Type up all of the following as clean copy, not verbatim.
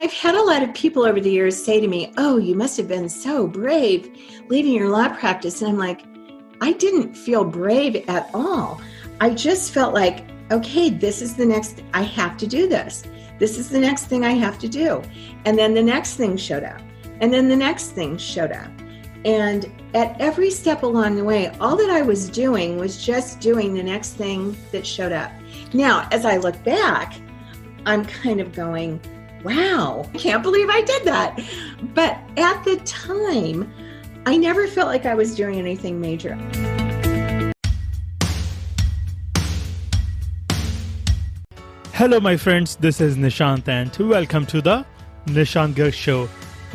I've had a lot of people over the years say to me, "Oh, you must have been so brave leaving your law practice." And I'm like, I didn't feel brave at all. I just felt like, okay, this is the next, I have to do this. This is the next thing I have to do. And then the next thing showed up. And then the next thing showed up. And at every step along the way, all that I was doing was just doing the next thing that showed up. Now, as I look back, I'm kind of going, wow, I can't believe I did that. But at the time, I never felt like I was doing anything major. Hello, my friends. This is Nishant, and welcome to the Nishant Garg Show.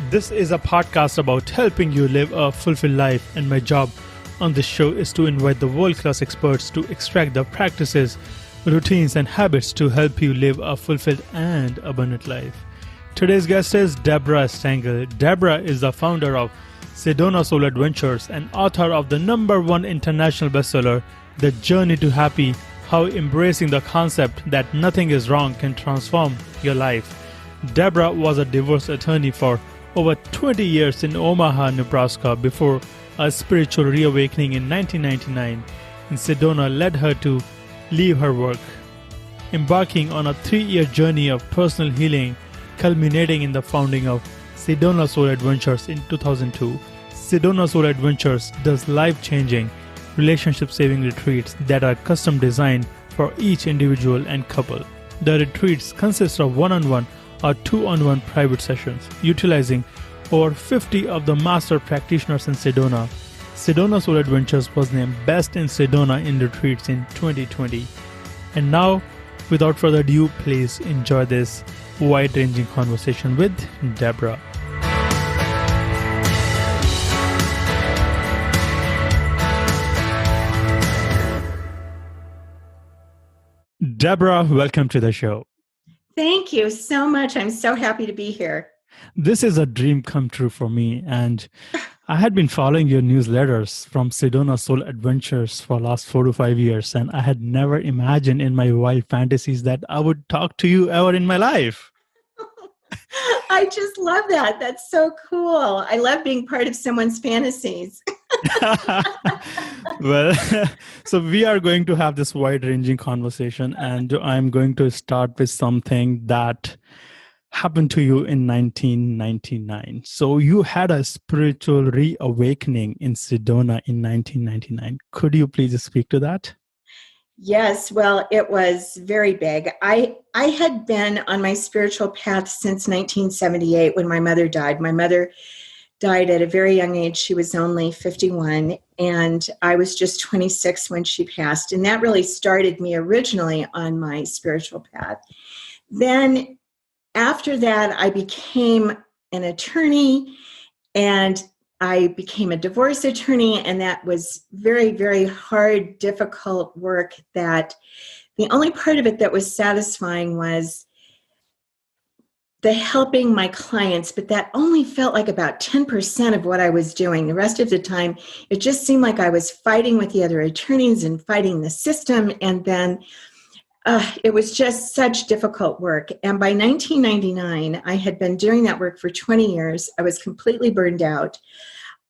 This is a podcast about helping you live a fulfilled life, and my job on this show is to invite the world-class experts to extract the practices, routines, and habits to help you live a fulfilled and abundant life. Today's guest is Debra Stangl. Debra is the founder of Sedona Soul Adventures and author of the #1 international bestseller, The Journey to Happy: How Embracing the Concept That Nothing is Wrong Can Transform Your Life. Debra was a divorce attorney for over 20 years in Omaha, Nebraska, before a spiritual reawakening in 1999 in Sedona led her to leave her work, embarking on a 3-year journey of personal healing, culminating in the founding of Sedona Soul Adventures in 2002. Sedona Soul Adventures does life-changing, relationship-saving retreats that are custom designed for each individual and couple. The retreats consist of one-on-one or 2-on-1 private sessions, utilizing over 50 of the master practitioners in Sedona. Sedona Soul Adventures was named Best in Sedona in Retreats in 2020. And now, without further ado, please enjoy this wide-ranging conversation with Debra. Debra, welcome to the show. Thank you so much. I'm so happy to be here. This is a dream come true for me, and I had been following your newsletters from Sedona Soul Adventures for the last 4 to 5 years, and I had never imagined in my wild fantasies that I would talk to you ever in my life. I just love that. That's so cool. I love being part of someone's fantasies. Well, so we are going to have this wide-ranging conversation, and I'm going to start with something that happened to you in 1999. So you had a spiritual reawakening in Sedona in 1999. Could you please speak to that? Yes, well, it was very big. I had been on my spiritual path since 1978 when my mother died. My mother died at a very young age. She was only 51, and I was just 26 when she passed. And that really started me originally on my spiritual path. Then after that, I became an attorney, and I became a divorce attorney, and that was very, very hard, difficult work that the only part of it that was satisfying was the helping my clients, but that only felt like about 10% of what I was doing. The rest of the time, it just seemed like I was fighting with the other attorneys and fighting the system, and then it was just such difficult work. And by 1999, I had been doing that work for 20 years. I was completely burned out.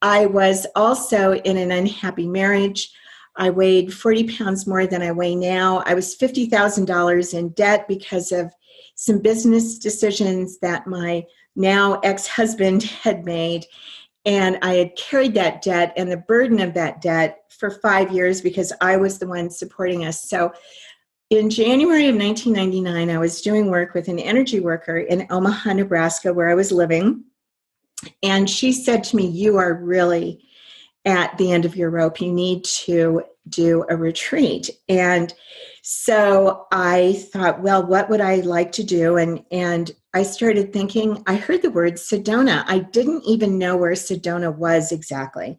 I was also in an unhappy marriage. I weighed 40 pounds more than I weigh now. I was $50,000 in debt because of some business decisions that my now ex-husband had made. And I had carried that debt and the burden of that debt for 5 years because I was the one supporting us. So in January of 1999, I was doing work with an energy worker in Omaha, Nebraska, where I was living. And she said to me, "You are really at the end of your rope. You need to do a retreat." And so I thought, well, what would I like to do? And I started thinking, I heard the word Sedona. I didn't even know where Sedona was exactly.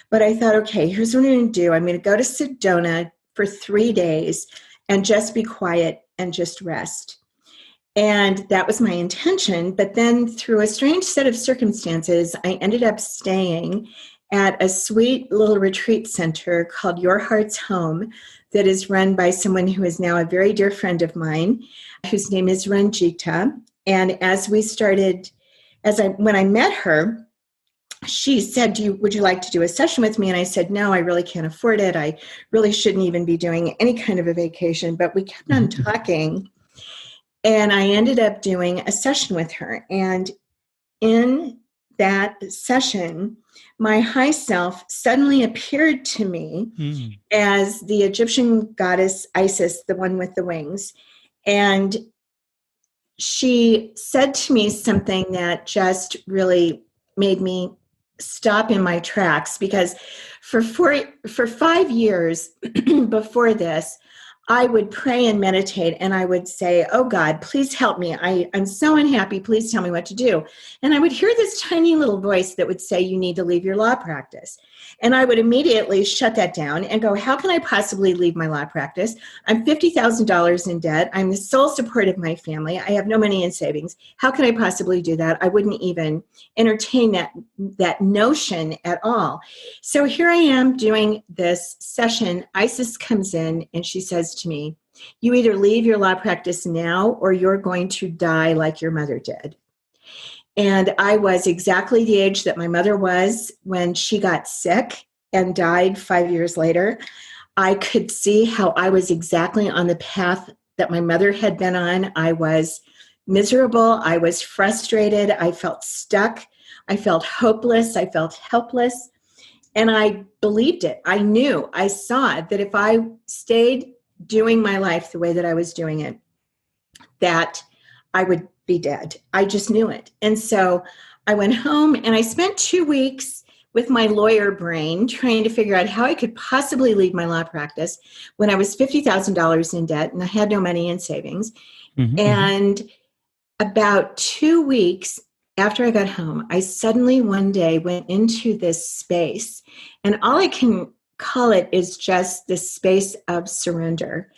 But I thought, okay, here's what I'm going to do. I'm going to go to Sedona for 3 days and just be quiet and just rest. And that was my intention. But then through a strange set of circumstances, I ended up staying at a sweet little retreat center called Your Heart's Home that is run by someone who is now a very dear friend of mine, whose name is Ranjita. And when I met her, she said, would you like to do a session with me? And I said, no, I really can't afford it. I really shouldn't even be doing any kind of a vacation. But we kept on talking. And I ended up doing a session with her. And in that session, my high self suddenly appeared to me as the Egyptian goddess Isis, the one with the wings. And she said to me something that just really made me stop in my tracks, because for 5 years before this, I would pray and meditate, and I would say, oh God, please help me. I'm so unhappy. Please tell me what to do. And I would hear this tiny little voice that would say, you need to leave your law practice. And I would immediately shut that down and go, how can I possibly leave my law practice? I'm $50,000 in debt. I'm the sole support of my family. I have no money in savings. How can I possibly do that? I wouldn't even entertain that notion at all. So here I am doing this session. Isis comes in and she says to me, you either leave your law practice now or you're going to die like your mother did. And I was exactly the age that my mother was when she got sick and died 5 years later. I could see how I was exactly on the path that my mother had been on. I was miserable. I was frustrated. I felt stuck. I felt hopeless. I felt helpless. And I believed it. I knew, I saw that if I stayed doing my life the way that I was doing it, that I would be dead. I just knew it. And so I went home and I spent 2 weeks with my lawyer brain trying to figure out how I could possibly leave my law practice when I was $50,000 in debt and I had no money in savings. And about 2 weeks after I got home, I suddenly one day went into this space, and all I can call it is just this space of surrender.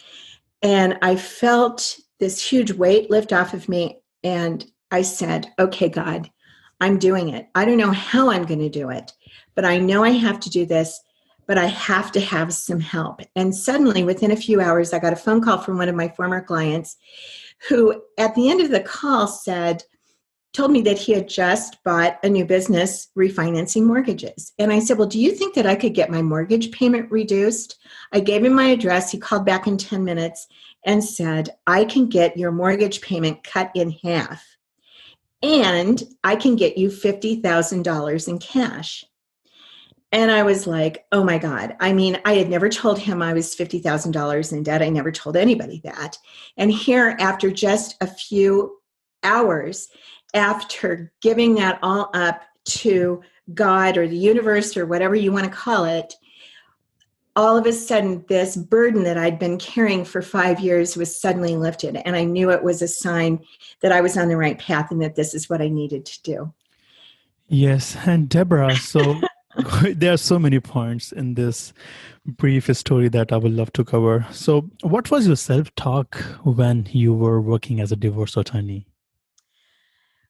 And I felt this huge weight lift off of me. And I said, okay, God, I'm doing it. I don't know how I'm going to do it, but I know I have to do this, but I have to have some help. And suddenly, within a few hours, I got a phone call from one of my former clients who, at the end of the call, told me that he had just bought a new business refinancing mortgages. And I said, well, do you think that I could get my mortgage payment reduced? I gave him my address. He called back in 10 minutes and said, I can get your mortgage payment cut in half, and I can get you $50,000 in cash. And I was like, oh my God. I mean, I had never told him I was $50,000 in debt. I never told anybody that. And here, after just a few hours, after giving that all up to God or the universe or whatever you want to call it, all of a sudden, this burden that I'd been carrying for 5 years was suddenly lifted. And I knew it was a sign that I was on the right path and that this is what I needed to do. Yes. And Deborah, so there are so many points in this brief story that I would love to cover. So what was your self-talk when you were working as a divorce attorney?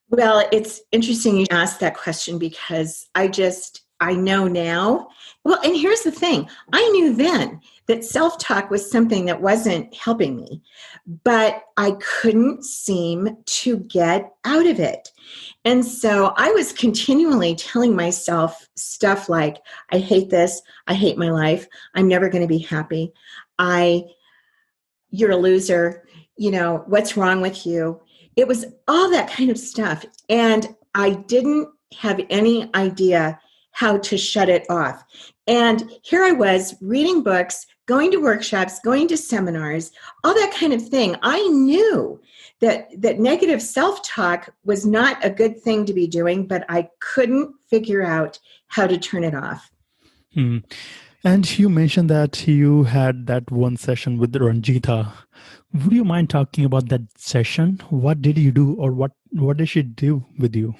Well, it's interesting you asked that question, because I know now. Well, and here's the thing. I knew then that self-talk was something that wasn't helping me, but I couldn't seem to get out of it. And so I was continually telling myself stuff like, I hate this. I hate my life. I'm never going to be happy. You're a loser. What's wrong with you? It was all that kind of stuff. And I didn't have any idea how to shut it off. And here I was reading books, going to workshops, going to seminars, all that kind of thing. I knew that negative self-talk was not a good thing to be doing, but I couldn't figure out how to turn it off. And you mentioned that you had that one session with Ranjita. Would you mind talking about that session? What did you do, or what did she do with you?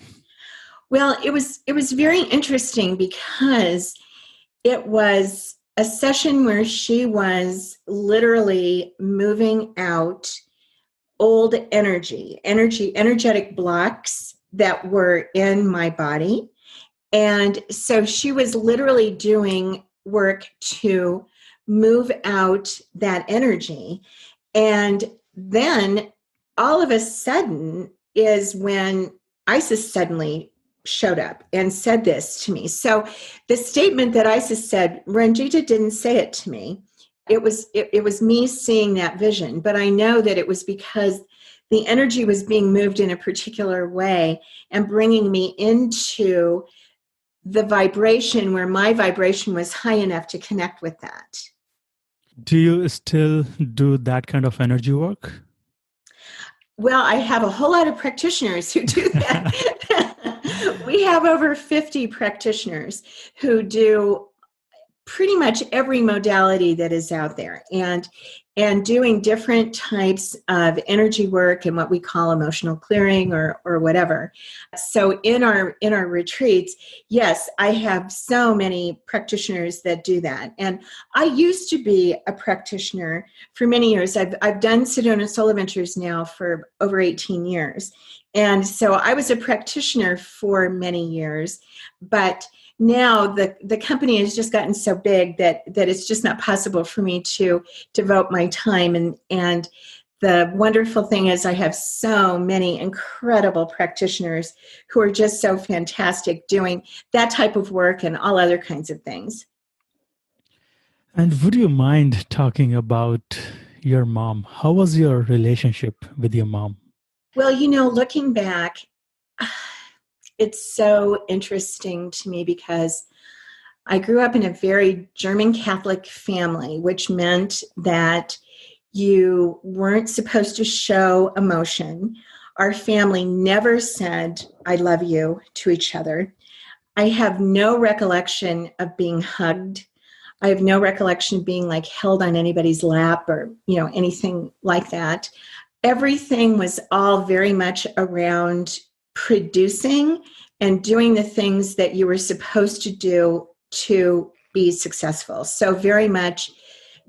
Well, it was very interesting, because it was a session where she was literally moving out old energetic blocks that were in my body. And so she was literally doing work to move out that energy. And then all of a sudden, is when Isis suddenly showed up and said this to me. So the statement that Isis said, Ranjita didn't say it to me. It was me seeing that vision, but I know that it was because the energy was being moved in a particular way and bringing me into the vibration where my vibration was high enough to connect with that. Do you still do that kind of energy work? Well, I have a whole lot of practitioners who do that. We have over 50 practitioners who do pretty much every modality that is out there, and doing different types of energy work and what we call emotional clearing or whatever. So in our retreats, yes, I have so many practitioners that do that. And I used to be a practitioner for many years. I've done Sedona Soul Adventures now for over 18 years. And so I was a practitioner for many years, but now the company has just gotten so big that it's just not possible for me to devote my time. And the wonderful thing is I have so many incredible practitioners who are just so fantastic doing that type of work and all other kinds of things. And would you mind talking about your mom? How was your relationship with your mom? Well, looking back, it's so interesting to me because I grew up in a very German Catholic family, which meant that you weren't supposed to show emotion. Our family never said, I love you to each other. I have no recollection of being hugged. I have no recollection of being like held on anybody's lap or, anything like that. Everything was all very much around producing and doing the things that you were supposed to do to be successful. So very much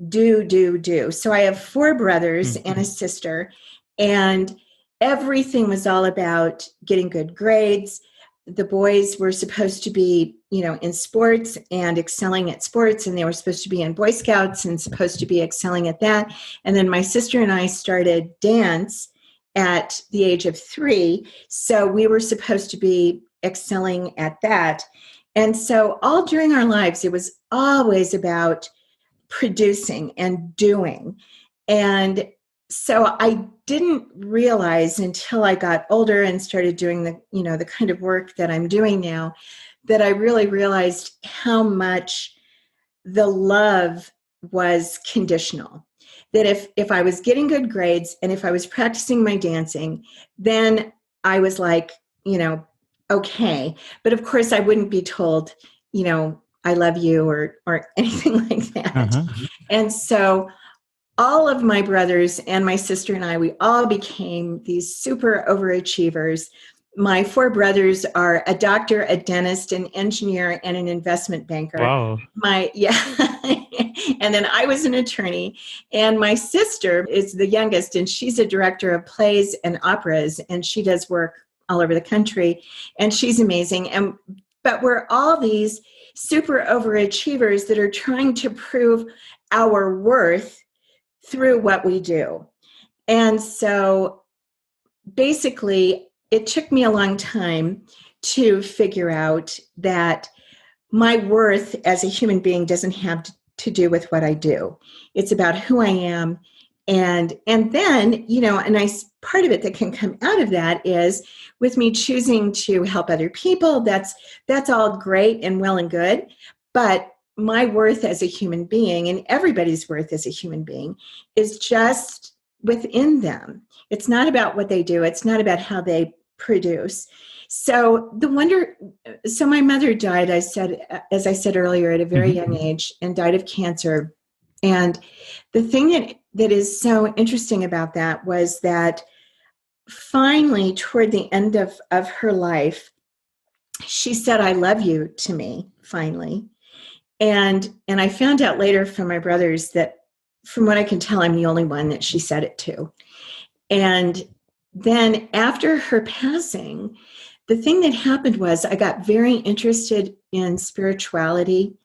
do. So I have 4 brothers and a sister, and everything was all about getting good grades. The boys were supposed to be, in sports and excelling at sports, and they were supposed to be in Boy Scouts and supposed to be excelling at that. And then my sister and I started dance at the age of 3. So we were supposed to be excelling at that. And so all during our lives, it was always about producing and doing. And so I didn't realize until I got older and started doing the kind of work that I'm doing now, that I really realized how much the love was conditional. That if I was getting good grades and if I was practicing my dancing, then I was like, okay. But of course I wouldn't be told, I love you or anything like that. Uh-huh. And so all of my brothers and my sister and I, we all became these super overachievers. My 4 brothers are a doctor, a dentist, an engineer, and an investment banker. Wow. And then I was an attorney. And my sister is the youngest, and she's a director of plays and operas, and she does work all over the country, and she's amazing. But we're all these super overachievers that are trying to prove our worth through what we do. And so basically, it took me a long time to figure out that my worth as a human being doesn't have to do with what I do. It's about who I am. And then, a nice part of it that can come out of that is with me choosing to help other people. That's all great and well and good. But my worth as a human being, and everybody's worth as a human being, is just within them. It's not about what they do. It's not about how they produce. So my mother died, as I said earlier, at a very young age, and died of cancer. And the thing that is so interesting about that was that finally, toward the end of her life, she said, I love you to me, finally. And I found out later from my brothers that, from what I can tell, I'm the only one that she said it to. And then after her passing, the thing that happened was I got very interested in spirituality.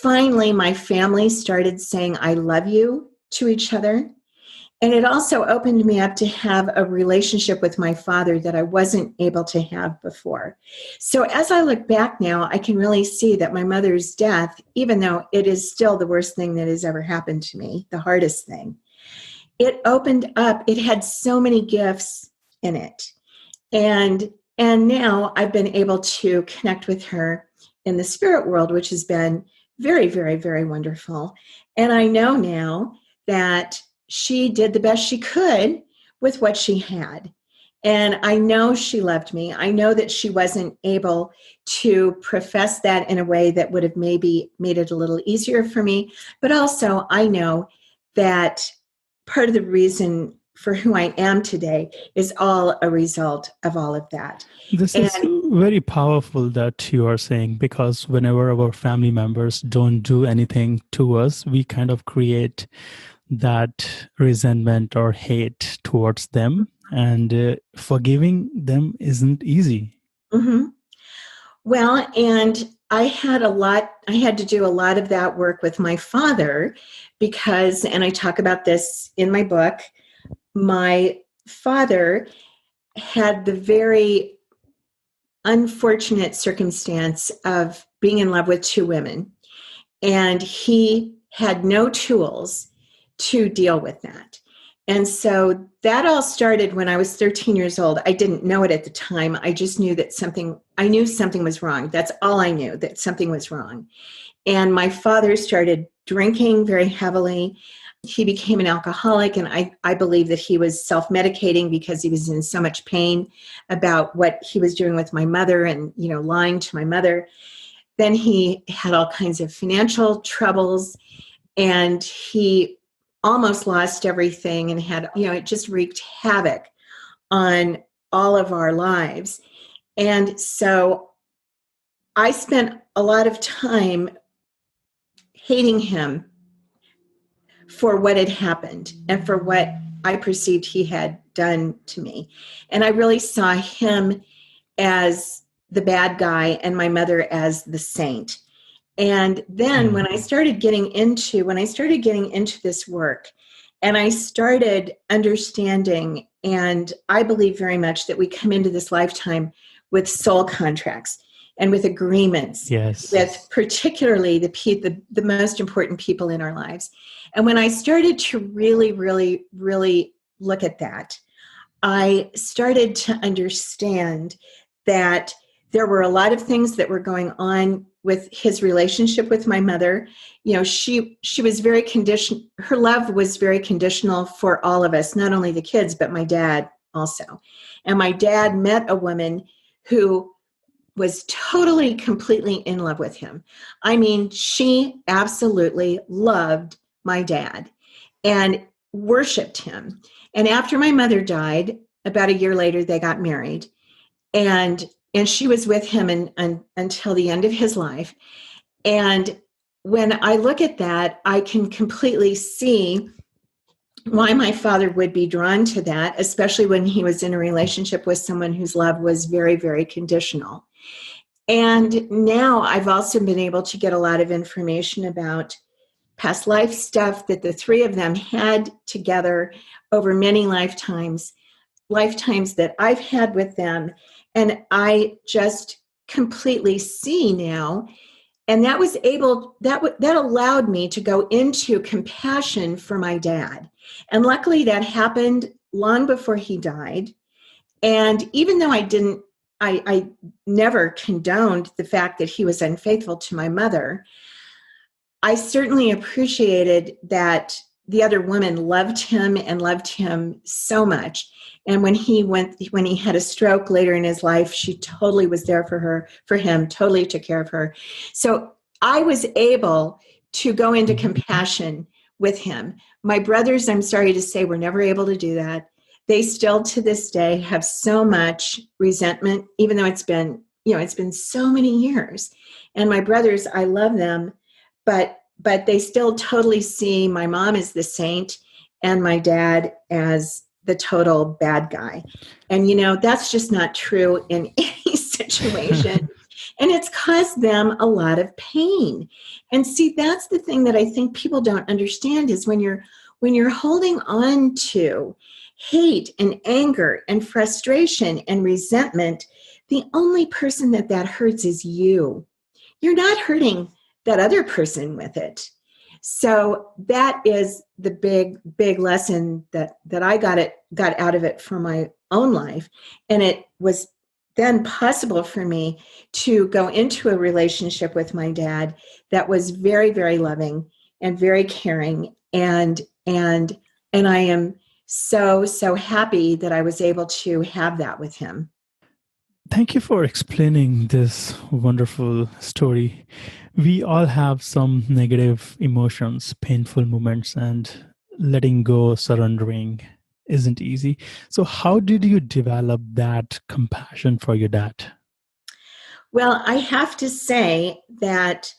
Finally, my family started saying, I love you to each other. And it also opened me up to have a relationship with my father that I wasn't able to have before. So as I look back now, I can really see that my mother's death, even though it is still the worst thing that has ever happened to me, the hardest thing, it opened up, it had so many gifts in it. And now I've been able to connect with her in the spirit world, which has been very, very, very wonderful. And I know now that she did the best she could with what she had. And I know she loved me. I know that she wasn't able to profess that in a way that would have maybe made it a little easier for me. But also, I know that part of the reason for who I am today is all a result of all of that. This is very powerful that you are saying, because whenever our family members don't do anything to us, we kind of create that resentment or hate towards them, and forgiving them isn't easy. Mm-hmm. Well, and I had to do a lot of that work with my father because, and I talk about this in my book, my father had the very unfortunate circumstance of being in love with two women, and he had no tools to deal with that. And so that all started when I was 13 years old. I didn't know it at the time. I just knew that something was wrong. That's all I knew, that something was wrong. And my father started drinking very heavily. He became an alcoholic, and I believe that he was self-medicating because he was in so much pain about what he was doing with my mother and, lying to my mother. Then he had all kinds of financial troubles, and he almost lost everything and had, it just wreaked havoc on all of our lives. And so I spent a lot of time hating him for what had happened and for what I perceived he had done to me. And I really saw him as the bad guy and my mother as the saint. And then when I started getting into this work, and I started understanding, and I believe very much that we come into this lifetime with soul contracts and with agreements, yes, with particularly the most important people in our lives. And when I started to really, really, really look at that, I started to understand that there were a lot of things that were going on with his relationship with my mother. She was very conditional. Her love was very conditional for all of us, not only the kids, but my dad also. And my dad met a woman who was totally, completely in love with him. I mean, she absolutely loved my dad and worshiped him. And after my mother died, about a year later, they got married. And she was with him until the end of his life. And when I look at that, I can completely see why my father would be drawn to that, especially when he was in a relationship with someone whose love was very, very conditional. And now I've also been able to get a lot of information about past life stuff that the three of them had together over many lifetimes that I've had with them. And I just completely see now. And that allowed me to go into compassion for my dad. And luckily that happened long before he died. And even though I never condoned the fact that he was unfaithful to my mother, I certainly appreciated that the other woman loved him and loved him so much. And when he had a stroke later in his life, she totally was there for him, totally took care of her. So I was able to go into compassion with him. My brothers, I'm sorry to say, were never able to do that. They still to this day have so much resentment, even though it's been so many years. And my brothers, I love them, but they still totally see my mom as the saint and my dad as the total bad guy. And, that's just not true in any situation. And it's caused them a lot of pain. And see, that's the thing that I think people don't understand is when you're when you're holding on to hate and anger and frustration and resentment, the only person that hurts is you. You're not hurting that other person with it. So that is the big lesson that I got out of it for my own life. And it was then possible for me to go into a relationship with my dad that was very, very loving and very caring. And I am so happy that I was able to have that with him. Thank you for explaining this wonderful story. We all have some negative emotions, painful moments, and letting go, surrendering isn't easy. So, how did you develop that compassion for your dad? Well, I have to say that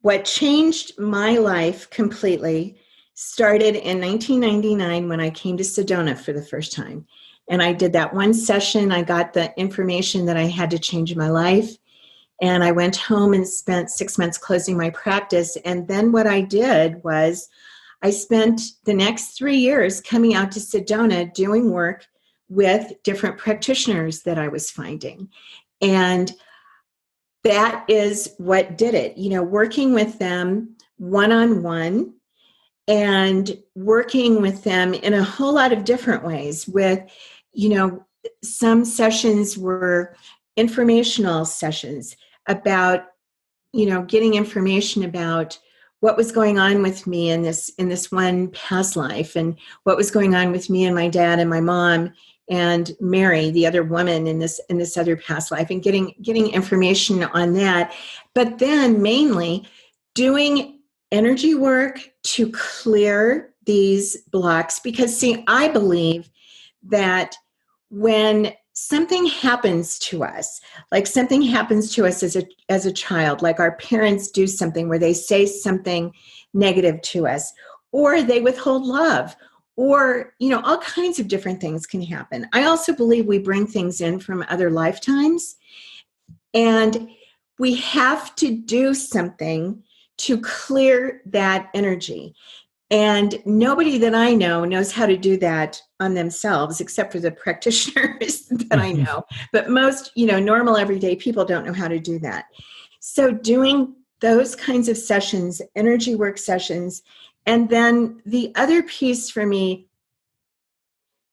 what changed my life completely started in 1999 when I came to Sedona for the first time. And I did that one session. I got the information that I had to change my life. And I went home and spent 6 months closing my practice. And then what I did was I spent the next 3 years coming out to Sedona doing work with different practitioners that I was finding. And that is what did it, working with them one-on-one and working with them in a whole lot of different ways with, some sessions were informational sessions about, getting information about what was going on with me in this one past life and what was going on with me and my dad and my mom and Mary, the other woman in this other past life, and getting information on that. But then mainly doing energy work to clear these blocks. Because see, I believe that when something happens to us, like something happens to us as a child, like our parents do something where they say something negative to us, or they withhold love, or, all kinds of different things can happen. I also believe we bring things in from other lifetimes, and we have to do something to clear that energy. And nobody that I know knows how to do that on themselves, except for the practitioners that I know. But most, normal everyday people don't know how to do that. So doing those kinds of sessions, energy work sessions, and then the other piece for me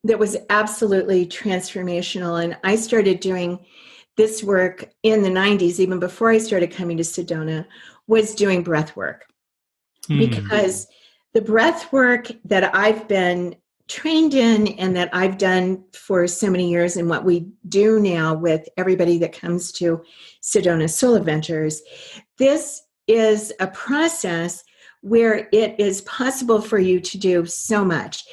that was absolutely transformational, and I started doing this work in the 90s, even before I started coming to Sedona, was doing breath work. Because the breath work that I've been trained in and that I've done for so many years, and what we do now with everybody that comes to Sedona Soul Adventures, this is a process where it is possible for you to do so much,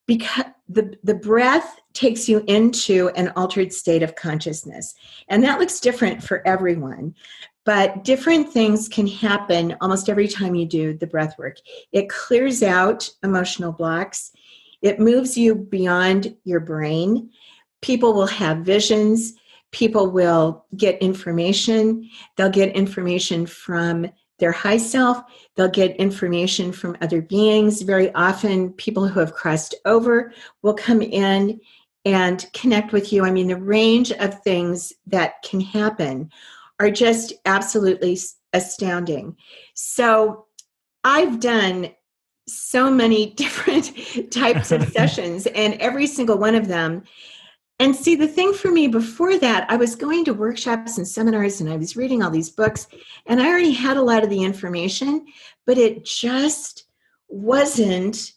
because the breath takes you into an altered state of consciousness. And that looks different for everyone. But different things can happen almost every time you do the breath work. It clears out emotional blocks. It moves you beyond your brain. People will have visions. People will get information. They'll get information from their high self. They'll get information from other beings. Very often, people who have crossed over will come in and connect with you. I mean, the range of things that can happen are just absolutely astounding. So I've done so many different types of sessions, and every single one of them. And see, the thing for me before that, I was going to workshops and seminars, and I was reading all these books, and I already had a lot of the information, but it just wasn't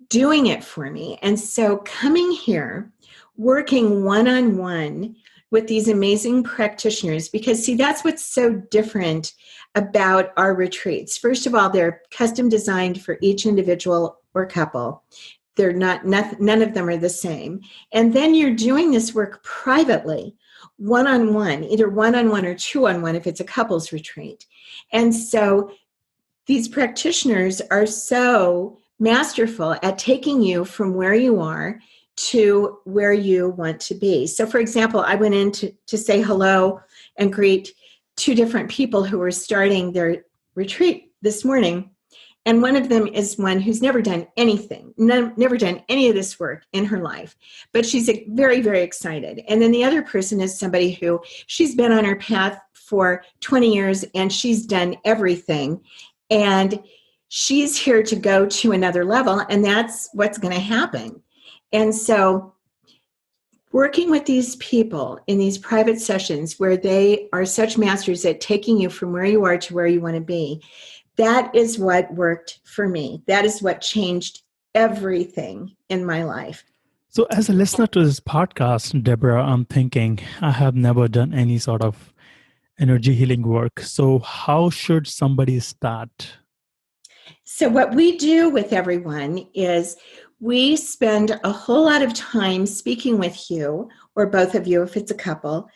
doing it for me. And so coming here, working one-on-one with these amazing practitioners, because see, that's what's so different about our retreats. First of all, they're custom designed for each individual or couple. They're none of them are the same. And then you're doing this work privately, one-on-one, either one-on-one or two-on-one if it's a couples retreat. And so these practitioners are so masterful at taking you from where you are to where you want to be. So for example, I went in to say hello and greet two different people who were starting their retreat this morning. And one of them is one who's never done anything, never done any of this work in her life, but she's very, very excited. And then the other person is somebody who she's been on her path for 20 years and she's done everything. And she's here to go to another level, and that's what's going to happen. And so working with these people in these private sessions where they are such masters at taking you from where you are to where you want to be, that is what worked for me. That is what changed everything in my life. So as a listener to this podcast, Debra, I'm thinking I have never done any sort of energy healing work. So how should somebody start? So what we do with everyone is we spend a whole lot of time speaking with you, or both of you if it's a couple,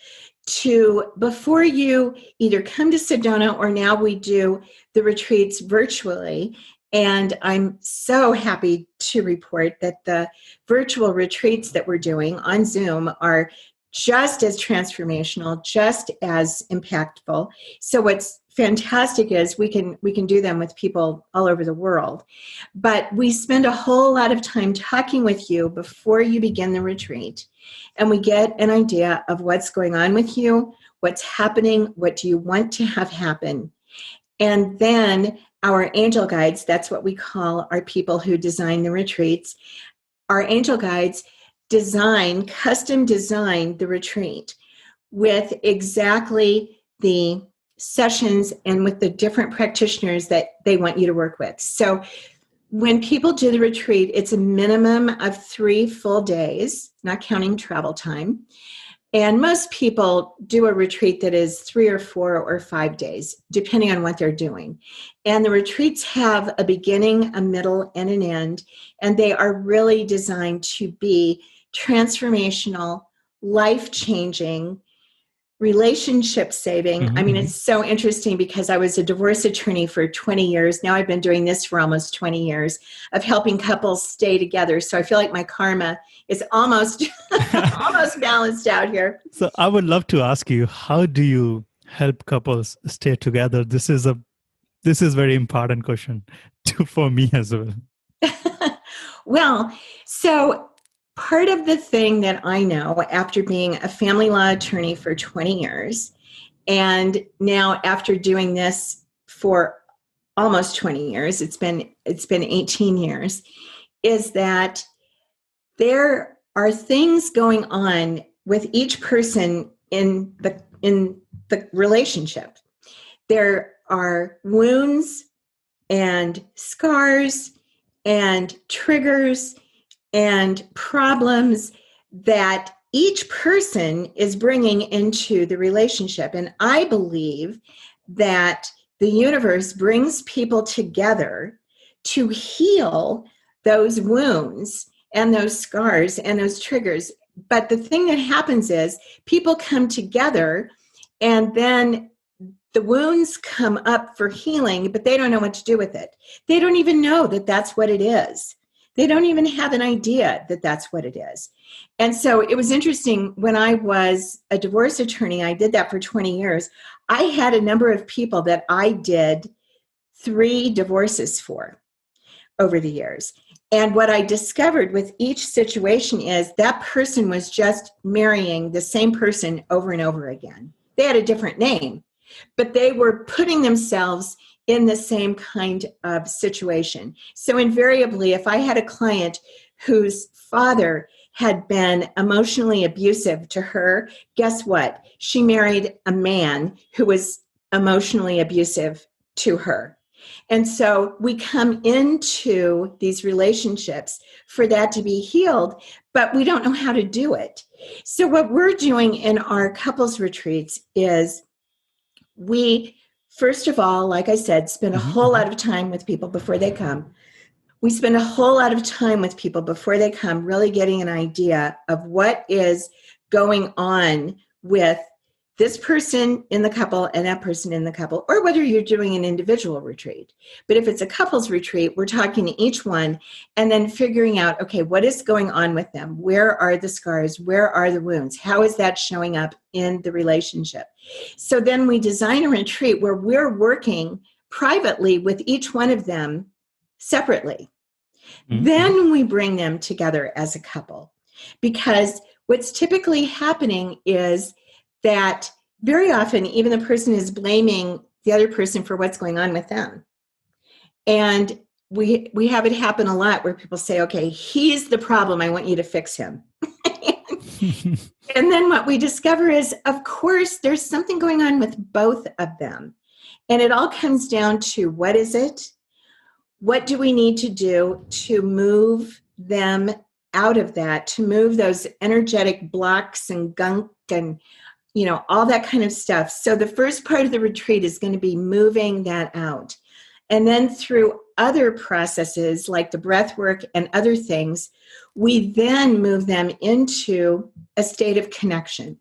before you either come to Sedona, or now we do the retreats virtually. And I'm so happy to report that the virtual retreats that we're doing on Zoom are just as transformational, just as impactful. So what's fantastic is we can do them with people all over the world. But we spend a whole lot of time talking with you before you begin the retreat. And we get an idea of what's going on with you, what's happening, what do you want to have happen. And then our angel guides, that's what we call our people who design the retreats, our angel guides custom design the retreat with exactly the sessions and with the different practitioners that they want you to work with. So when people do the retreat, it's a minimum of 3 full days, not counting travel time. And most people do a retreat that is 3 or 4 or 5 days, depending on what they're doing. And the retreats have a beginning, a middle, and an end. And they are really designed to be transformational, life-changing, relationship saving. Mm-hmm. I mean, it's so interesting because I was a divorce attorney for 20 years. Now I've been doing this for almost 20 years of helping couples stay together. So I feel like my karma is almost almost balanced out here. So I would love to ask you, how do you help couples stay together? This is a very important question for me as well. Well, so part of the thing that I know after being a family law attorney for 20 years, and now after doing this for almost 20 years, it's been 18 years, is that there are things going on with each person in the relationship. There are wounds and scars and triggers and problems that each person is bringing into the relationship. And I believe that the universe brings people together to heal those wounds and those scars and those triggers. But the thing that happens is people come together and then the wounds come up for healing, but they don't know what to do with it. They don't even know that that's what it is. They don't even have an idea that that's what it is. And so it was interesting when I was a divorce attorney, I did that for 20 years. I had a number of people that I did 3 divorces for over the years. And what I discovered with each situation is that person was just marrying the same person over and over again. They had a different name, but they were putting themselves in the same kind of situation. So invariably, if I had a client whose father had been emotionally abusive to her, guess what? She married a man who was emotionally abusive to her. And so we come into these relationships for that to be healed, but we don't know how to do it. So what we're doing in our couples retreats is we, first of all, like I said, spend a whole lot of time with people before they come. We spend a whole lot of time with people before they come, really getting an idea of what is going on with this person in the couple and that person in the couple, or whether you're doing an individual retreat. But if it's a couples retreat, we're talking to each one and then figuring out, okay, what is going on with them? Where are the scars? Where are the wounds? How is that showing up in the relationship? So then we design a retreat where we're working privately with each one of them separately. Mm-hmm. Then we bring them together as a couple, because what's typically happening is that very often even the person is blaming the other person for what's going on with them. And we have it happen a lot where people say, okay, he's the problem, I want you to fix him. And then what we discover is, of course, there's something going on with both of them. And it all comes down to, what is it? What do we need to do to move them out of that, to move those energetic blocks and gunk and, all that kind of stuff. So the first part of the retreat is going to be moving that out. And then through other processes like the breath work and other things, we then move them into a state of connection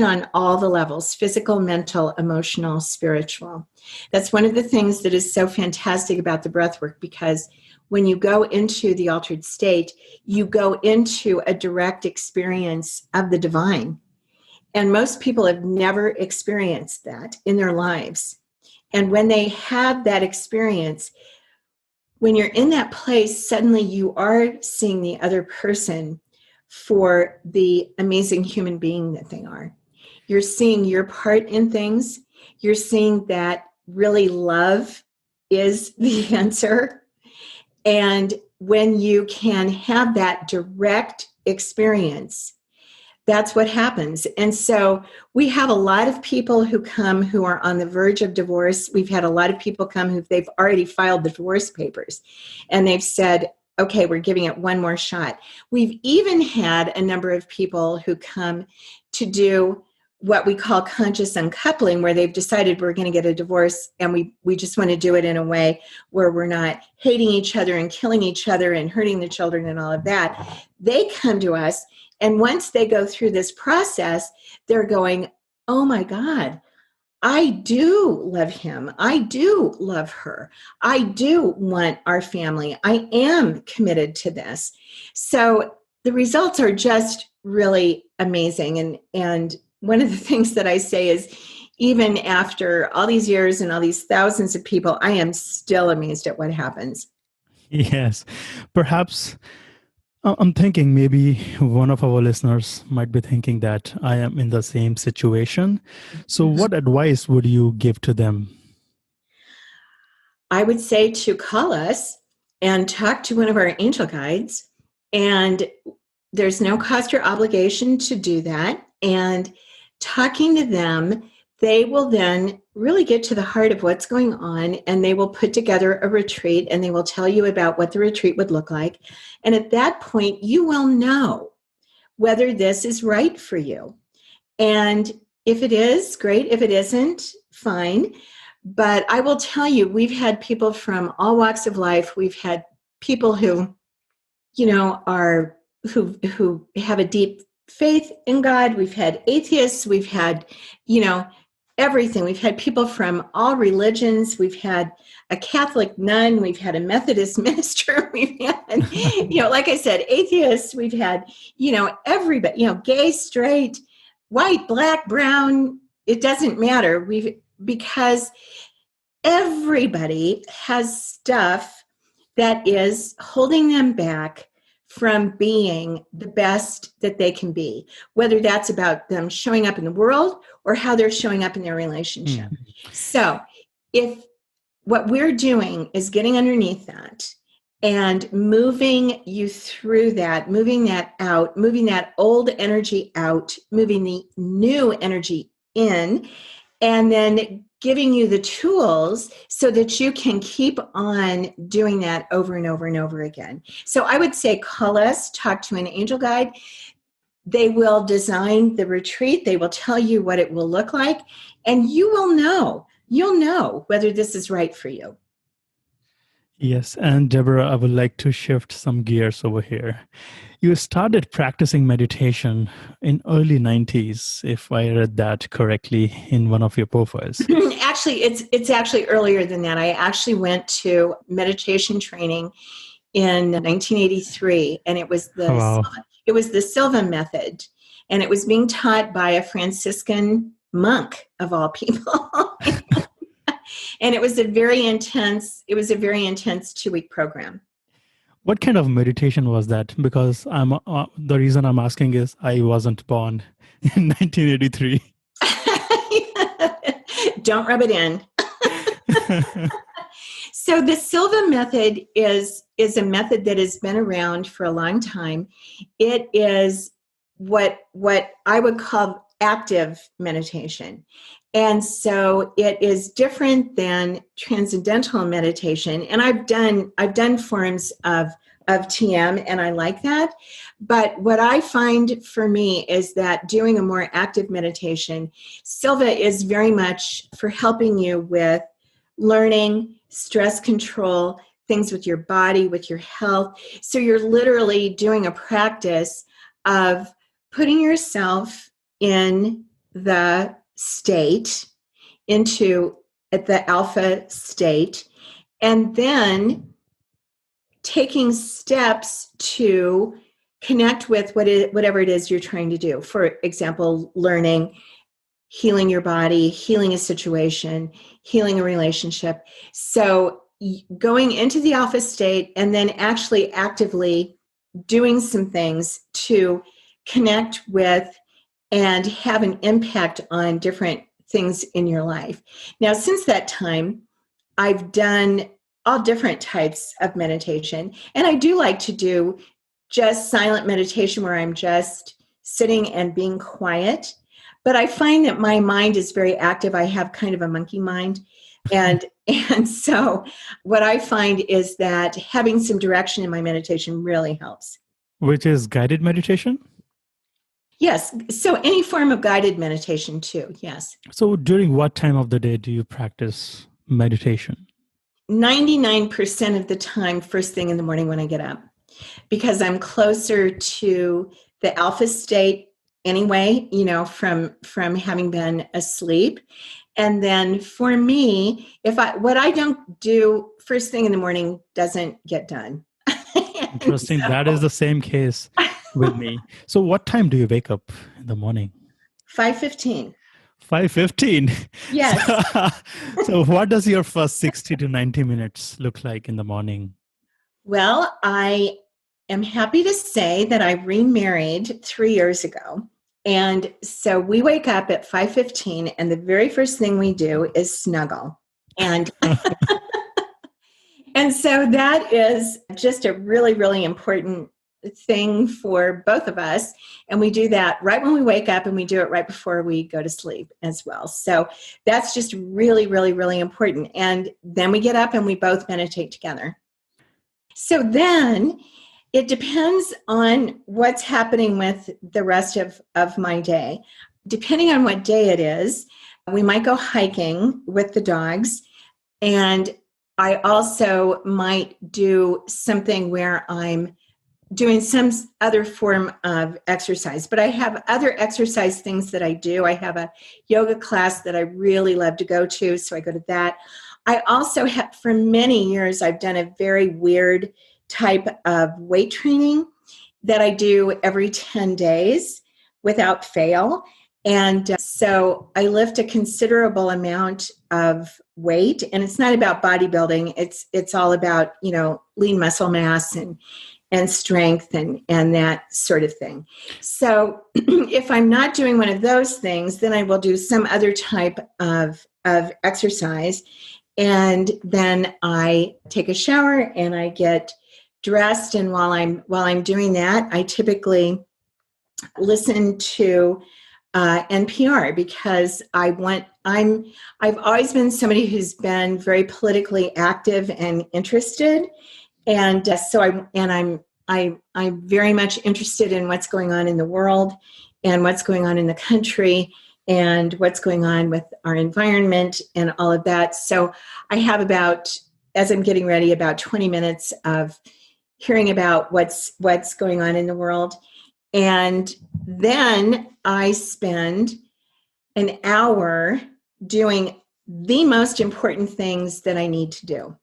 on all the levels: physical, mental, emotional, spiritual. That's one of the things that is so fantastic about the breath work, because when you go into the altered state, you go into a direct experience of the divine. And most people have never experienced that in their lives. And when they have that experience, when you're in that place, suddenly you are seeing the other person for the amazing human being that they are. You're seeing your part in things. You're seeing that really love is the answer. And when you can have that direct experience, that's what happens. And so we have a lot of people who come who are on the verge of divorce. We've had a lot of people come who they've already filed the divorce papers, and they've said, okay, we're giving it one more shot. We've even had a number of people who come to do what we call conscious uncoupling, where they've decided we're going to get a divorce, and we just want to do it in a way where we're not hating each other and killing each other and hurting the children and all of that. They come to us, and once they go through this process, they're going, oh my God, I do love him. I do love her. I do want our family. I am committed to this. So the results are just really amazing. And one of the things that I say is, even after all these years and all these thousands of people, I am still amazed at what happens. Yes. Perhaps I'm thinking maybe one of our listeners might be thinking that I am in the same situation. So what advice would you give to them? I would say to call us and talk to one of our angel guides. And there's no cost or obligation to do that. And talking to them, they will then really get to the heart of what's going on, and they will put together a retreat, and they will tell you about what the retreat would look like. And at that point, you will know whether this is right for you. And if it is, great. If it isn't, fine. But I will tell you, we've had people from all walks of life. We've had people who, who have a deep faith in God. We've had atheists. We've had, everything. We've had people from all religions. We've had a Catholic nun. We've had a Methodist minister. We've had, like I said, atheists. We've had, everybody, gay, straight, white, black, brown. It doesn't matter. Because everybody has stuff that is holding them back from being the best that they can be, whether that's about them showing up in the world or how they're showing up in their relationship. So if what we're doing is getting underneath that and moving you through that, moving that out, moving that old energy out, moving the new energy in, and then giving you the tools so that you can keep on doing that over and over and over again. So I would say call us, talk to an angel guide. They will design the retreat. They will tell you what it will look like, and you will know. You'll know whether this is right for you. Yes. And Deborah, I would like to shift some gears over here. You started practicing meditation in early 90s, if I read that correctly in one of your profiles. Actually, it's actually earlier than that. I actually went to meditation training in 1983, and it was the Silva method, and it was being taught by a Franciscan monk of all people. And it was a very intense 2-week program. What kind of meditation was that? Because the reason I'm asking is I wasn't born in 1983. Don't rub it in. So the Silva method is a method that has been around for a long time. It is what I would call active meditation. And so it is different than transcendental meditation. And I've done forms of TM, and I like that. But what I find for me is that doing a more active meditation, Silva is very much for helping you with learning, stress control, things with your body, with your health. So you're literally doing a practice of putting yourself in the state, into the alpha state, and then taking steps to connect with whatever it is you're trying to do. For example, learning, healing your body, healing a situation, healing a relationship. So going into the alpha state and then actually actively doing some things to connect with and have an impact on different things in your life. Now, since that time, I've done all different types of meditation. And I do like to do just silent meditation where I'm just sitting and being quiet. But I find that my mind is very active. I have kind of a monkey mind. And so what I find is that having some direction in my meditation really helps. Which is guided meditation? Yes. So any form of guided meditation too. Yes. So during what time of the day do you practice meditation? 99% of the time, first thing in the morning when I get up, because I'm closer to the alpha state anyway, from having been asleep. And then for me, what I don't do first thing in the morning doesn't get done. Interesting. That is the same case with me. So what time do you wake up in the morning? 5:15. 5:15. Yes. So what does your first 60 to 90 minutes look like in the morning? Well, I am happy to say that I remarried 3 years ago. And so we wake up at 5:15, and the very first thing we do is snuggle. And and so that is just a really, really important thing for both of us. And we do that right when we wake up, and we do it right before we go to sleep as well. So that's just really, really, really important. And then we get up and we both meditate together. So then it depends on what's happening with the rest of my day. Depending on what day it is, we might go hiking with the dogs. And I also might do something where I'm doing some other form of exercise. But I have other exercise things that I do. I have a yoga class that I really love to go to, so I go to that. I also have, for many years, I've done a very weird type of weight training that I do every 10 days without fail. And so I lift a considerable amount of weight, and it's not about bodybuilding. It's all about, lean muscle mass and strength and that sort of thing. So if I'm not doing one of those things, then I will do some other type of exercise. And then I take a shower and I get dressed. And while I'm doing that, I typically listen to NPR, because I've always been somebody who's been very politically active and interested, and I'm very much interested in what's going on in the world and what's going on in the country and what's going on with our environment and all of that. So I have as I'm getting ready, about 20 minutes of hearing about what's going on in the world. And then I spend an hour doing the most important things that I need to do.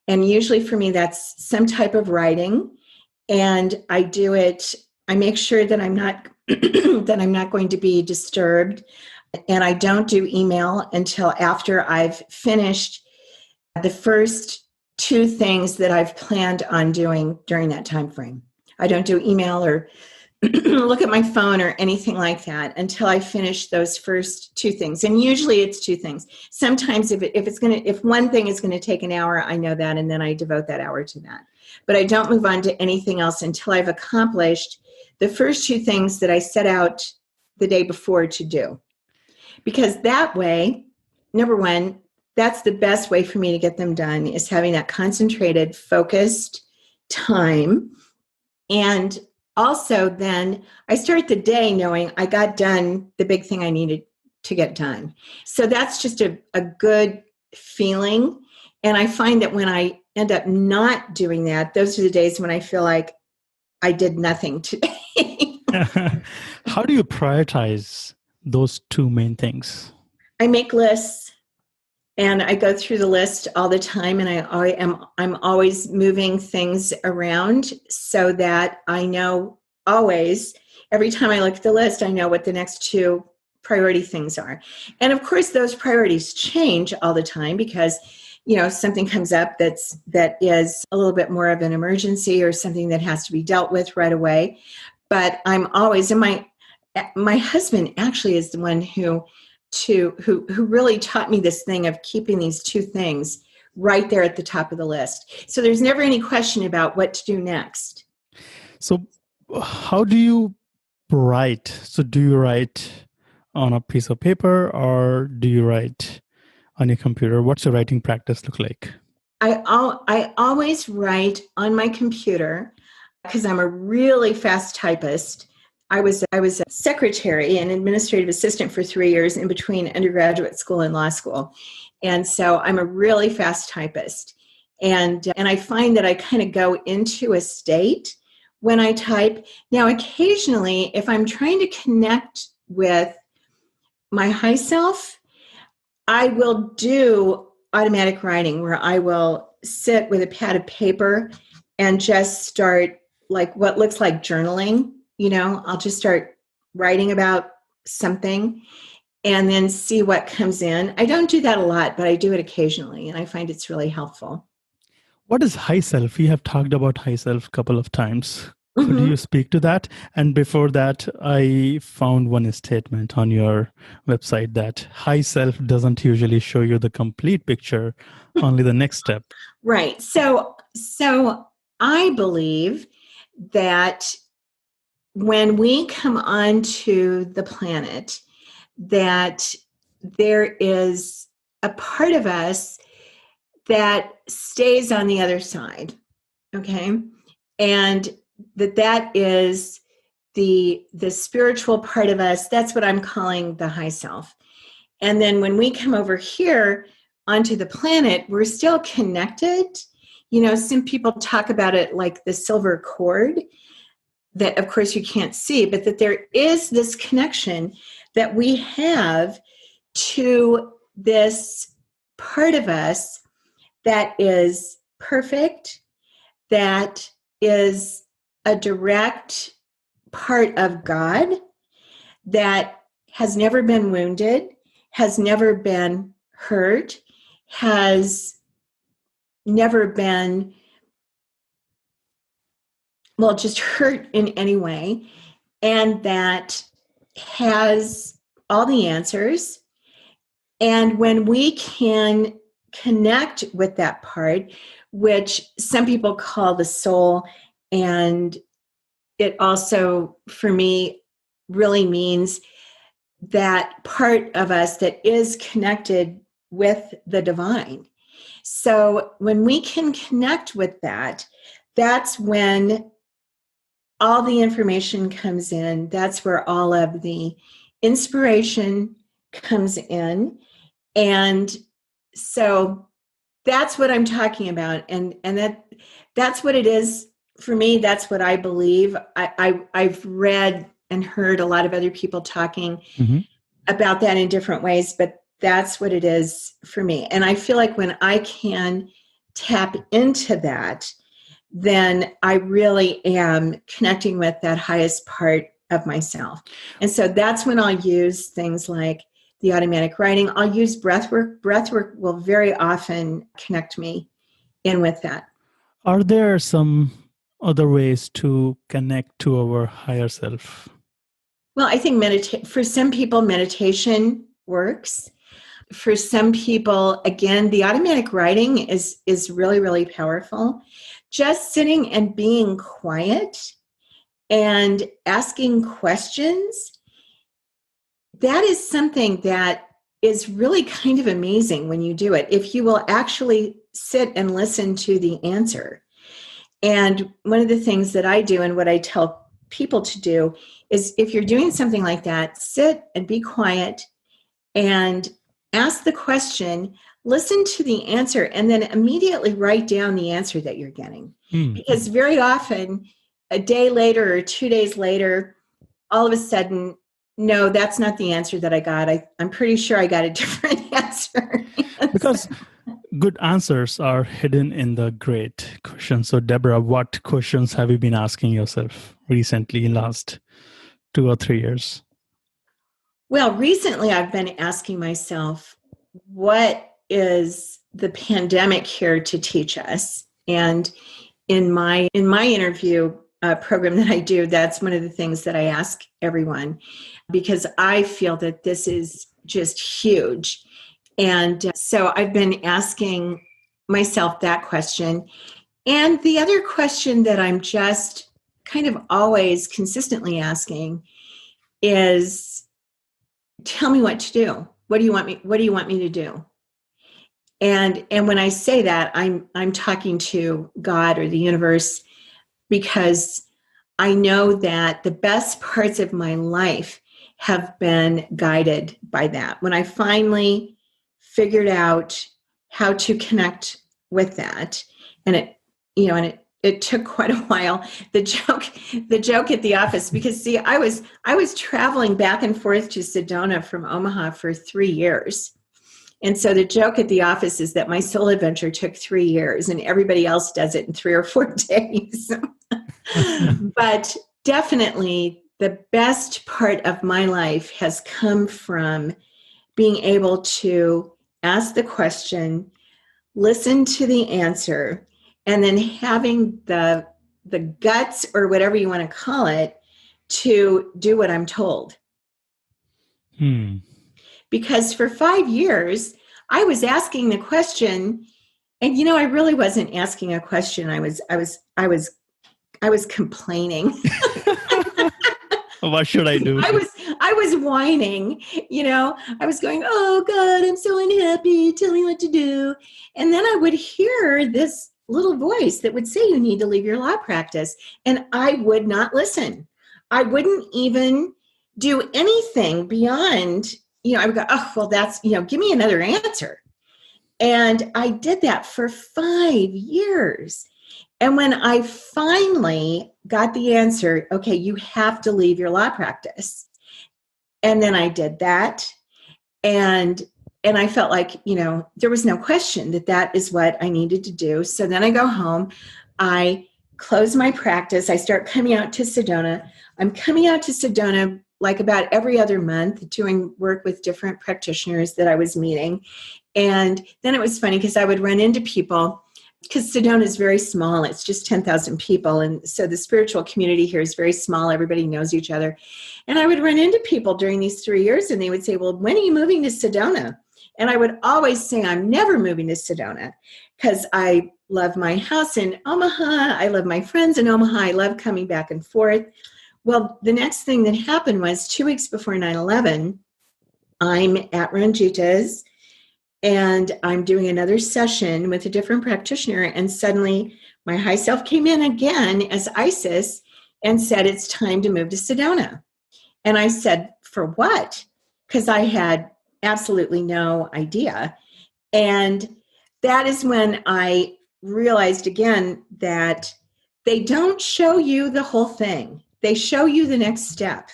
And usually for me, that's some type of writing. And I do it, I make sure that I'm not that I'm not going to be disturbed. And I don't do email until after I've finished the first two things that I've planned on doing during that time frame. I don't do email or look at my phone or anything like that until I finish those first two things. And usually it's two things. Sometimes if one thing is going to take an hour, I know that, and then I devote that hour to that. But I don't move on to anything else until I've accomplished the first two things that I set out the day before to do. Because that way, number one, that's the best way for me to get them done, is having that concentrated, focused time. And also then I start the day knowing I got done the big thing I needed to get done. So that's just a good feeling. And I find that when I end up not doing that, those are the days when I feel like I did nothing today. How do you prioritize those two main things? I make lists, and I go through the list all the time, and I'm always moving things around so that I know always, every time I look at the list, I know what the next two priority things are. And of course, those priorities change all the time because, something comes up that is a little bit more of an emergency or something that has to be dealt with right away. But I'm always, and my husband actually is the one who really taught me this thing of keeping these two things right there at the top of the list. So there's never any question about what to do next. So how do you write? So do you write on a piece of paper or do you write on your computer? What's your writing practice look like? I always write on my computer because I'm a really fast typist. I was a secretary and administrative assistant for 3 years in between undergraduate school and law school. And so I'm a really fast typist. And I find that I kind of go into a state when I type. Now, occasionally, if I'm trying to connect with my high self, I will do automatic writing where I will sit with a pad of paper and just start like what looks like journaling. I'll just start writing about something and then see what comes in. I don't do that a lot, but I do it occasionally, and I find it's really helpful. What is high self? We have talked about high self a couple of times. Mm-hmm. Could you speak to that? And before that, I found one statement on your website that high self doesn't usually show you the complete picture, only the next step. Right. So I believe that when we come onto the planet, that there is a part of us that stays on the other side, okay? And that is the spiritual part of us. That's what I'm calling the high self. And then when we come over here onto the planet, we're still connected. Some people talk about it like the silver cord that, of course, you can't see, but that there is this connection that we have to this part of us that is perfect, that is a direct part of God, that has never been wounded, has never been hurt, has never been, just hurt in any way, and that has all the answers. And when we can connect with that part, which some people call the soul, and it also, for me, really means that part of us that is connected with the divine. So when we can connect with that, that's when all the information comes in. That's where all of the inspiration comes in. And so that's what I'm talking about. And that's what it is for me. That's what I believe. I've read and heard a lot of other people talking about that in different ways, but that's what it is for me. And I feel like when I can tap into that, then I really am connecting with that highest part of myself. And so that's when I'll use things like the automatic writing. I'll use breath work. Breath work will very often connect me in with that. Are there some other ways to connect to our higher self? Well, I think for some people, meditation works. For some people, again, the automatic writing is really, really powerful. Just sitting and being quiet and asking questions, that is something that is really kind of amazing when you do it. If you will actually sit and listen to the answer. And one of the things that I do and what I tell people to do is if you're doing something like that, sit and be quiet and ask the question, listen to the answer, and then immediately write down the answer that you're getting. Because very often, a day later or 2 days later, all of a sudden, no, that's not the answer that I got. I'm pretty sure I got a different answer. Because good answers are hidden in the great questions. So, Debra, what questions have you been asking yourself recently in last 2 or 3 years? Well, recently I've been asking myself, what is the pandemic here to teach us? And in my interview program that I do, that's one of the things that I ask everyone, because I feel that this is just huge. And so I've been asking myself that question. And the other question that I'm just kind of always consistently asking is, tell me what to do. What do you want me to do? And when I say that, I'm talking to God or the universe, because I know that the best parts of my life have been guided by that. When I finally figured out how to connect with that, and it took quite a while. The joke at the office, because see, I was traveling back and forth to Sedona from Omaha for 3 years. And so the joke at the office is that my soul adventure took 3 years and everybody else does it in 3 or 4 days. But definitely the best part of my life has come from being able to ask the question, listen to the answer, and then having the guts, or whatever you want to call it, to do what I'm told. Because for 5 years, I was asking the question, and I really wasn't asking a question. I was complaining. What should I do? I was whining, I was going, oh God, I'm so unhappy. Tell me what to do. And then I would hear this little voice that would say, you need to leave your law practice. And I would not listen. I wouldn't even do anything beyond, I would go, oh, well, that's, give me another answer. And I did that for 5 years. And when I finally got the answer, okay, you have to leave your law practice. And then I did that. And I felt like, there was no question that is what I needed to do. So then I go home, I close my practice, I start coming out to Sedona. I'm coming out to Sedona like about every other month, doing work with different practitioners that I was meeting. And then it was funny because I would run into people, because Sedona is very small. It's just 10,000 people. And so the spiritual community here is very small. Everybody knows each other. And I would run into people during these 3 years and they would say, well, when are you moving to Sedona? And I would always say, I'm never moving to Sedona, because I love my house in Omaha. I love my friends in Omaha. I love coming back and forth. Well, the next thing that happened was 2 weeks before 9/11, I'm at Ranjita's and I'm doing another session with a different practitioner. And suddenly my high self came in again as Isis and said, it's time to move to Sedona. And I said, for what? Because I had absolutely no idea. And that is when I realized again that they don't show you the whole thing. They show you the next step.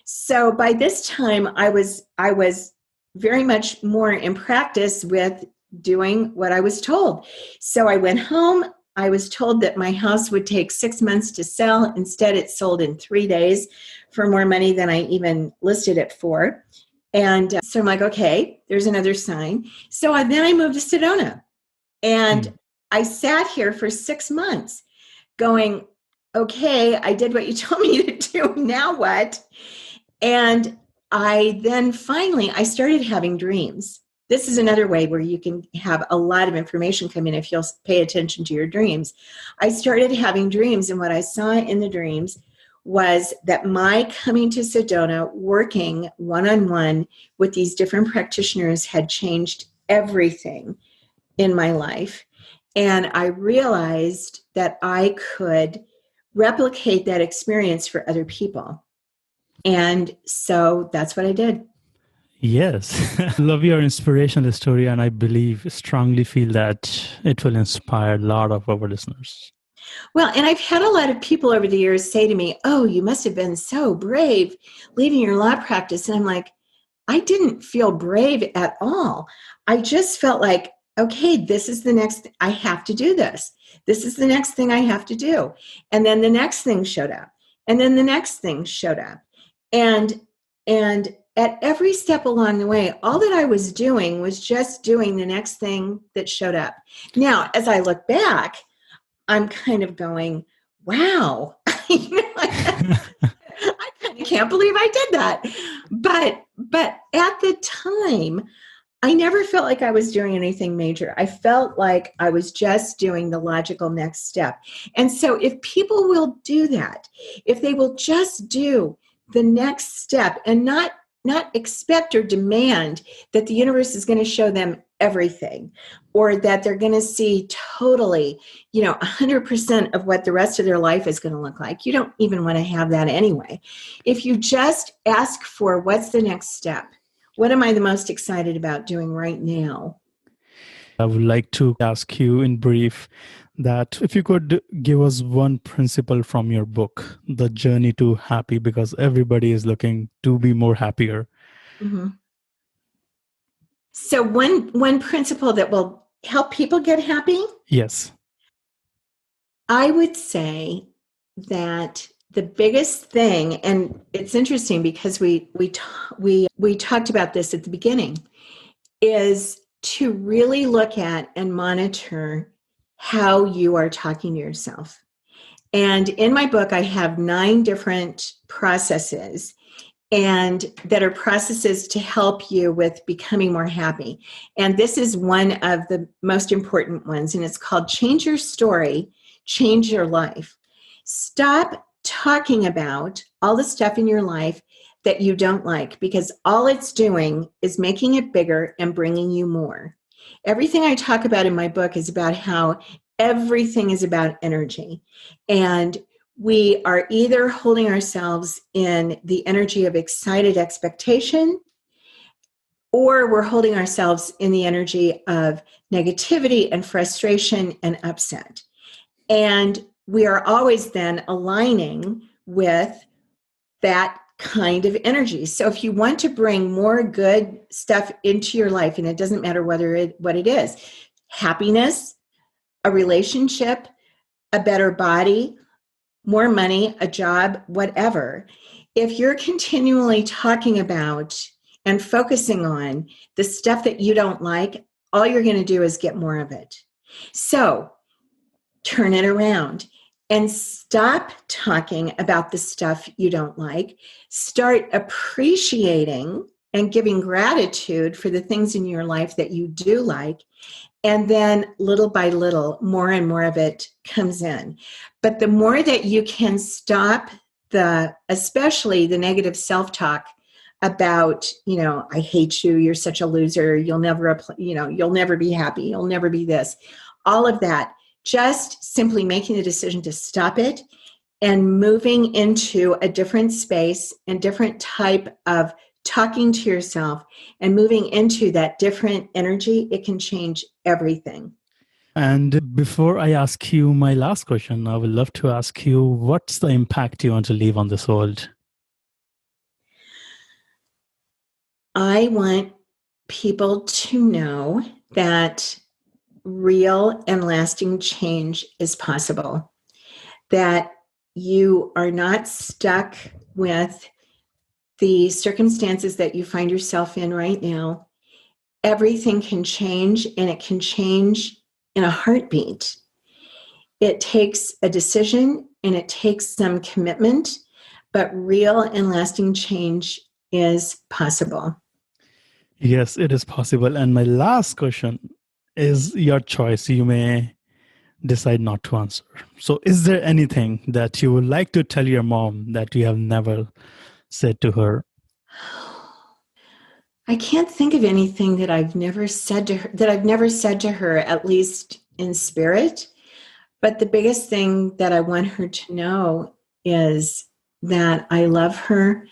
So by this time, I was very much more in practice with doing what I was told. So I went home. I was told that my house would take 6 months to sell. Instead, it sold in 3 days for more money than I even listed it for. And so I'm like, okay, there's another sign. So then I moved to Sedona, and I sat here for 6 months going, okay, I did what you told me to do. Now what? And I started having dreams. This is another way where you can have a lot of information come in if you'll pay attention to your dreams. I started having dreams, and what I saw in the dreams was that my coming to Sedona, working one-on-one with these different practitioners, had changed everything in my life. And I realized that I could replicate that experience for other people. And so that's what I did. Yes. Love your inspirational story, and I strongly feel that it will inspire a lot of our listeners. Well, and I've had a lot of people over the years say to me, oh, you must have been so brave leaving your law practice. And I'm like, I didn't feel brave at all. I just felt like, okay, this is the next, I have to do this. This is the next thing I have to do. And then the next thing showed up. And then the next thing showed up. And at every step along the way, all that I was doing was just doing the next thing that showed up. Now, as I look back, I'm kind of going, wow, I kind of can't believe I did that. But at the time, I never felt like I was doing anything major. I felt like I was just doing the logical next step. And so if people will do that, if they will just do the next step and not expect or demand that the universe is going to show them everything, or that they're going to see totally, 100% of what the rest of their life is going to look like. You don't even want to have that anyway. If you just ask for what's the next step, what am I the most excited about doing right now? I would like to ask you in brief that if you could give us one principle from your book, The Journey to Happy, because everybody is looking to be more happier. Mm-hmm. So one principle that will help people get happy? Yes. I would say that the biggest thing, and it's interesting because we talked about this at the beginning, is to really look at and monitor how you are talking to yourself. And in my book, I have 9 different processes, and that are processes to help you with becoming more happy. And this is one of the most important ones, and it's called Change Your Story, Change Your Life. Stop talking about all the stuff in your life that you don't like, because all it's doing is making it bigger and bringing you more. Everything I talk about in my book is about how everything is about energy. And we are either holding ourselves in the energy of excited expectation, or we're holding ourselves in the energy of negativity and frustration and upset. And we are always then aligning with that kind of energy. So if you want to bring more good stuff into your life, and it doesn't matter what it is, happiness, a relationship, a better body, more money, a job, whatever, if you're continually talking about and focusing on the stuff that you don't like, all you're going to do is get more of it. So turn it around and stop talking about the stuff you don't like. Start appreciating and giving gratitude for the things in your life that you do like. And then little by little, more and more of it comes in. But the more that you can stop especially the negative self-talk about, I hate you, you're such a loser, you'll never be happy, you'll never be this, all of that, just simply making the decision to stop it and moving into a different space and different type of talking to yourself and moving into that different energy, it can change everything. And before I ask you my last question, I would love to ask you, what's the impact you want to leave on this world? I want people to know that real and lasting change is possible, that you are not stuck with the circumstances that you find yourself in right now, everything can change, and it can change in a heartbeat. It takes a decision and it takes some commitment, but real and lasting change is possible. Yes, it is possible. And my last question is your choice. You may decide not to answer. So is there anything that you would like to tell your mom that you have never said to her? I can't think of anything that I've never said to her, at least in spirit. But the biggest thing that I want her to know is that I love her.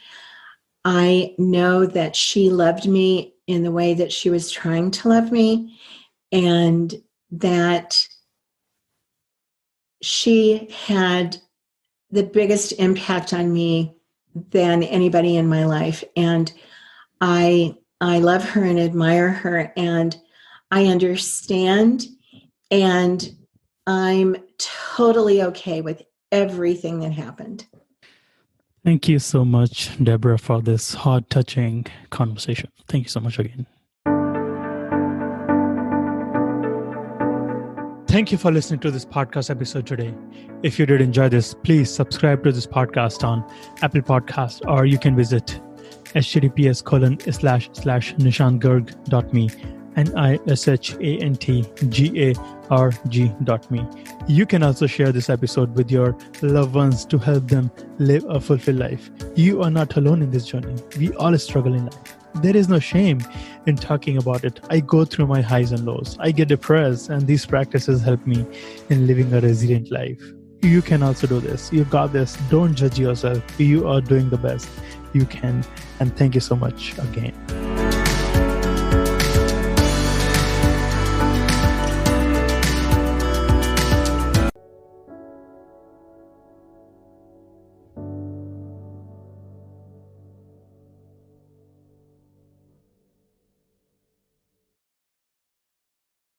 I know that she loved me in the way that she was trying to love me, and that she had the biggest impact on me than anybody in my life. And I love her and admire her, and I understand, and I'm totally okay with everything that happened. Thank you so much, Debra, for this heart-touching conversation. Thank you so much again. Thank you for listening to this podcast episode today. If you did enjoy this, please subscribe to this podcast on Apple Podcast, or you can visit https://nishantgarg.me, NISHANTGARG.me. You can also share this episode with your loved ones to help them live a fulfilled life. You are not alone in this journey. We all struggle in life. There is no shame in talking about it. I go through my highs and lows. I get depressed, and these practices help me in living a resilient life. You can also do this. You got this. Don't judge yourself. You are doing the best you can. And thank you so much again.